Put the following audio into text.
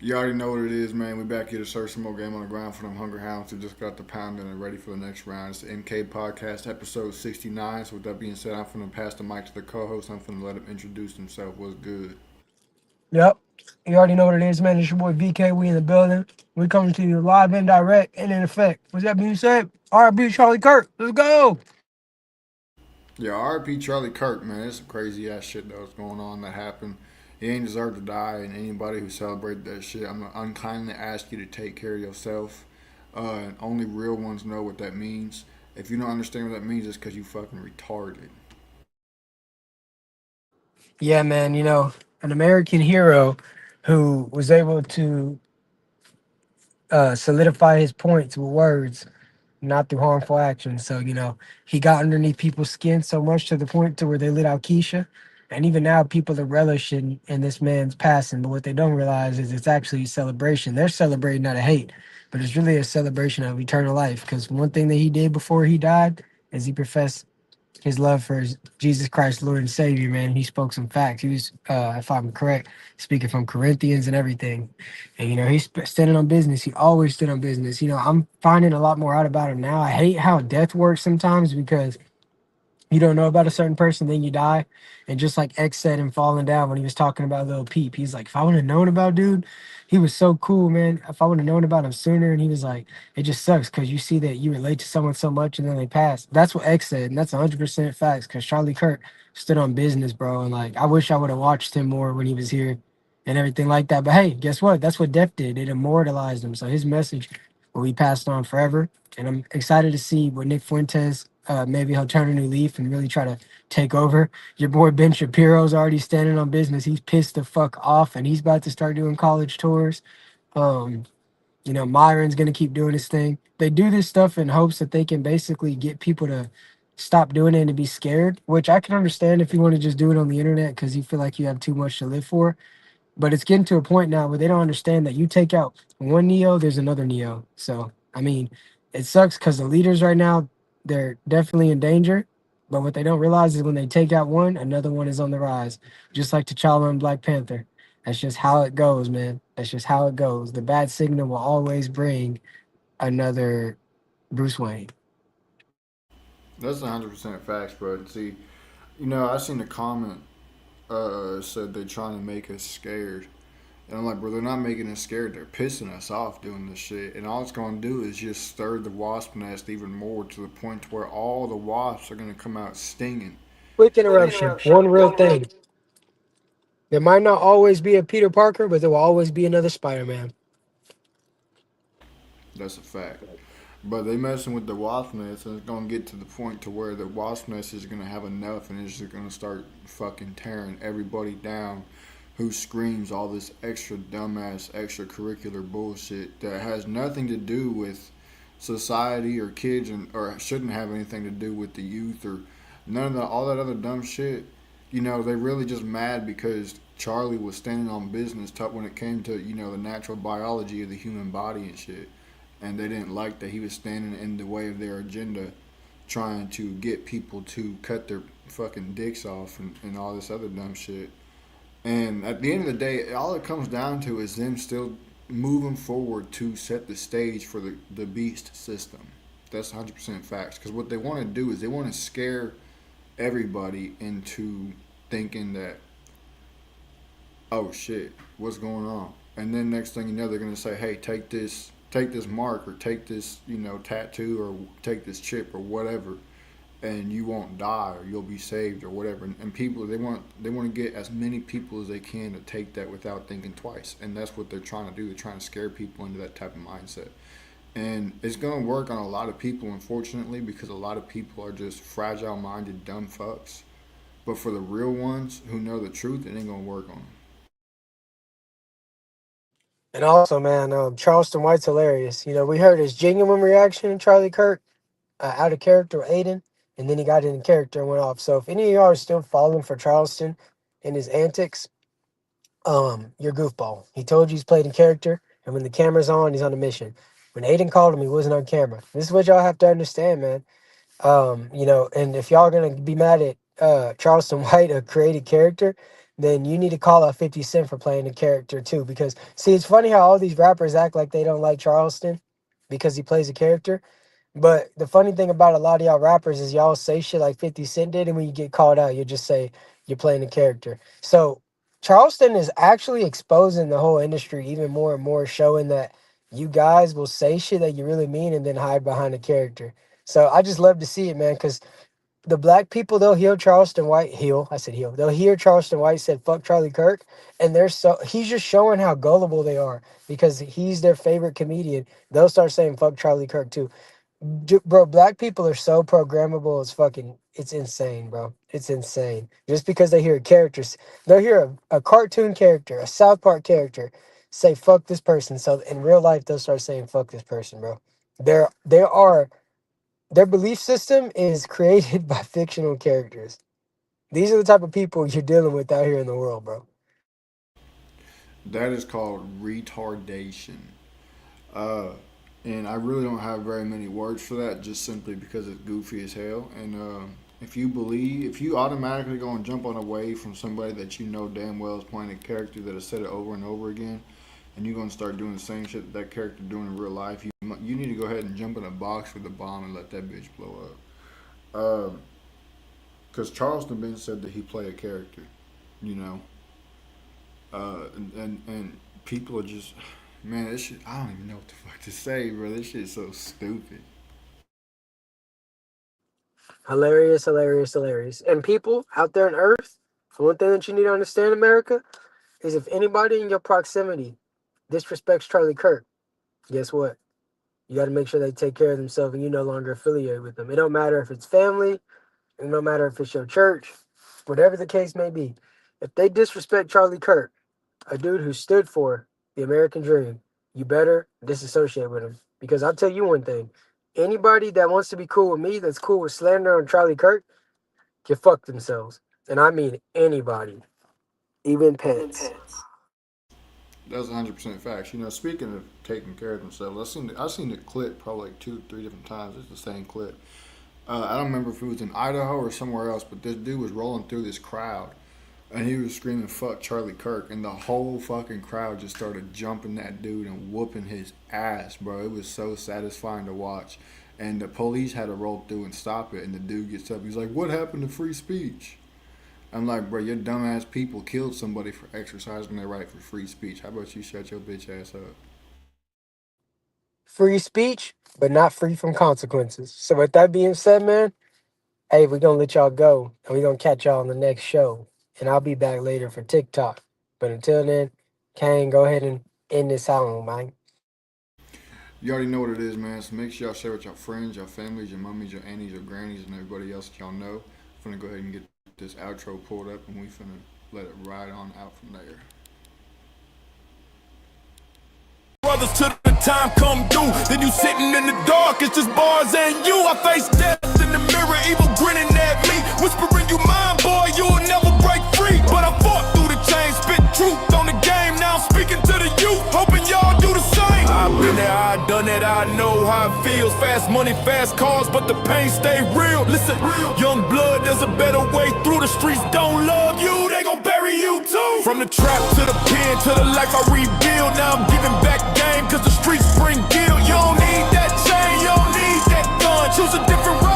You already know what it is, man. We back here to search some more game on the ground for them Hunger Hounds who just got the pounding and ready for the next round. It's the MK Podcast, episode 69. So with that being said, I'm going to pass the mic to the co-host. I'm going to let him introduce himself. What's good? Yep. You already know what it is, man. It's your boy VK. We in the building. We coming to you live and direct and in effect. With that being said, RB Charlie Kirk. Let's go. Yeah, RP Charlie Kirk, man. There's some crazy ass shit that was going on that happened. He ain't deserve to die, and anybody who celebrated that shit, I'm going to unkindly ask you to take care of yourself. And only real ones know what that means. If you don't understand what that means, it's because you fucking retarded. Yeah, man. An American hero who was able to solidify his points with words, not through harmful actions. So, he got underneath people's skin so much to the point to where they lit out Keisha. And even now, people are relishing in this man's passing. But what they don't realize is it's actually a celebration. They're celebrating out of hate, but it's really a celebration of eternal life. Because one thing that he did before he died is he professed his love for Jesus Christ, Lord and Savior, man. He spoke some facts. He was, if I'm correct, speaking from Corinthians and everything. And, he's standing on business. He always stood on business. I'm finding a lot more out about him now. I hate how death works sometimes because you don't know about a certain person, then you die. And just like X said in Falling Down when he was talking about Lil Peep, he's like, if I would have known about dude, he was so cool, man. If I would have known about him sooner, and he was like, it just sucks because you see that you relate to someone so much and then they pass. That's what X said, and that's 100% facts because Charlie Kirk stood on business, bro. And like, I wish I would have watched him more when he was here and everything like that. But hey, guess what? That's what Def did. It immortalized him. So his message will be passed on forever. And I'm excited to see what Nick Fuentes, maybe he'll turn a new leaf and really try to take over. Your boy Ben Shapiro's already standing on business. He's pissed the fuck off and he's about to start doing college tours. Um, Myron's gonna keep doing his thing. They do this stuff in hopes that they can basically get people to stop doing it and to be scared, which I can understand if you want to just do it on the internet because you feel like you have too much to live for. But it's getting to a point now where they don't understand that you take out one Neo, there's another Neo. So I mean, it sucks because the leaders right now, they're definitely in danger. But what they don't realize is when they take out one, another one is on the rise. Just like T'Challa and Black Panther. That's just how it goes, man. That's just how it goes. The bad signal will always bring another Bruce Wayne. That's 100% facts, bro. See, I seen the comment said they're trying to make us scared. And I'm like, bro, they're not making us scared. They're pissing us off doing this shit. And all it's going to do is just stir the wasp nest even more to the point to where all the wasps are going to come out stinging. Quick interruption. One real thing. There might not always be a Peter Parker, but there will always be another Spider Man. That's a fact. But they messing with the wasp nest, and it's gonna get to the point to where the wasp nest is gonna have enough, and it's just gonna start fucking tearing everybody down, who screams all this extra dumbass extracurricular bullshit that has nothing to do with society or kids, and or shouldn't have anything to do with the youth or none of that, all that other dumb shit. They really just mad because Charlie was standing on business when it came to the natural biology of the human body and shit, and they didn't like that he was standing in the way of their agenda, trying to get people to cut their fucking dicks off and all this other dumb shit. And at the end of the day, all it comes down to is them still moving forward to set the stage for the beast system. That's 100% facts. Because what they want to do is they want to scare everybody into thinking that, oh shit, what's going on? And then next thing you know, they're gonna say, hey, take this mark or take this, tattoo or take this chip or whatever, and you won't die or you'll be saved or whatever. And people they want to get as many people as they can to take that without thinking twice, and that's what they're trying to do. They're trying to scare people into that type of mindset. And it's going to work on a lot of people, unfortunately, because a lot of people are just fragile minded, dumb fucks. But for the real ones who know the truth, it ain't going to work on them. And also, man, Charleston White's hilarious. We heard his genuine reaction to Charlie Kirk out of character with Aiden, and then he got in character and went off. So if any of y'all are still falling for Charleston and his antics, you're goofball. He told you he's played in character, and when the camera's on, he's on a mission. When Aiden called him, he wasn't on camera. This is what y'all have to understand, man. And if y'all are gonna be mad at Charleston White, a created character, then you need to call out 50 Cent for playing the character too. Because see, it's funny how all these rappers act like they don't like Charleston because he plays a character. But the funny thing about a lot of y'all rappers is y'all say shit like 50 Cent did, and when you get called out, you just say you're playing a character. So Charleston is actually exposing the whole industry even more and more, showing that you guys will say shit that you really mean and then hide behind a character. So I just love to see it, man, because the black people, they'll hear Charleston White heal. I said heal. They'll hear Charleston White said fuck Charlie Kirk, and they're so he's just showing how gullible they are because he's their favorite comedian. They'll start saying fuck Charlie Kirk too. Bro, black people are so programmable. It's insane, bro. It's insane. Just because they hear characters, they'll hear a cartoon character, a South Park character say fuck this person. So in real life, they'll start saying fuck this person, bro. There are their belief system is created by fictional characters. These are the type of people you're dealing with out here in the world, bro. That is called retardation. Uh, and I really don't have very many words for that, just simply because it's goofy as hell. And if you automatically go and jump on a wave from somebody that you know damn well is playing a character that has said it over and over again, and you're gonna start doing the same shit that character doing in real life, you need to go ahead and jump in a box with a bomb and let that bitch blow up. Because Charleston Ben said that he play a character, you know, and people are just, man, this shit. I don't even know what the fuck to say, bro. This shit is so stupid. Hilarious, hilarious, hilarious. And people out there on Earth, one thing that you need to understand, America, is if anybody in your proximity disrespects Charlie Kirk, guess what? You got to make sure they take care of themselves and you no longer affiliate with them. It don't matter if it's family, it don't matter if it's your church, whatever the case may be. If they disrespect Charlie Kirk, a dude who stood for the American dream, you better disassociate with him. Because I'll tell you one thing. Anybody that wants to be cool with me, that's cool with slander on Charlie Kirk, can fuck themselves. And I mean anybody. Even Pence. That's 100% facts. You know, speaking of taking care of themselves, I've seen the clip probably like 2 or 3 different times. It's the same clip. I don't remember if it was in Idaho or somewhere else, but this dude was rolling through this crowd, and he was screaming "fuck Charlie Kirk," and the whole fucking crowd just started jumping that dude and whooping his ass, bro. It was so satisfying to watch. And the police had to roll through and stop it, and the dude gets up. He's like, "What happened to free speech?" I'm like, bro, your dumbass people killed somebody for exercising their right for free speech. How about you shut your bitch ass up? Free speech, but not free from consequences. So with that being said, man, hey, we're going to let y'all go, and we're going to catch y'all on the next show. And I'll be back later for TikTok. But until then, Kane, go ahead and end this out, man. You already know what it is, man. So make sure y'all share with your friends, your families, your mummies, your aunties, your grannies, and everybody else that y'all know. I'm finna go ahead and get this outro pulled up, and we finna let it ride on out from there. Brothers till the time come due. Then you sitting in the dark, it's just bars and you. I face death in the mirror, evil grinning at me, whispering you mine, boy, you'll never break free. But I fought through the chain, spit truth on the game. Now I'm speaking to the youth, hoping y'all do the same. I've been there, I done it, I know how it feels. Fast money, fast cars, but the pain stay real. Listen, young blood, there's a better way through. The streets don't love you, they gon' bury you too. From the trap to the pen, to the life I rebuild. Now I'm giving back game, cause the streets bring guilt. You don't need that chain, you don't need that gun. Choose a different road.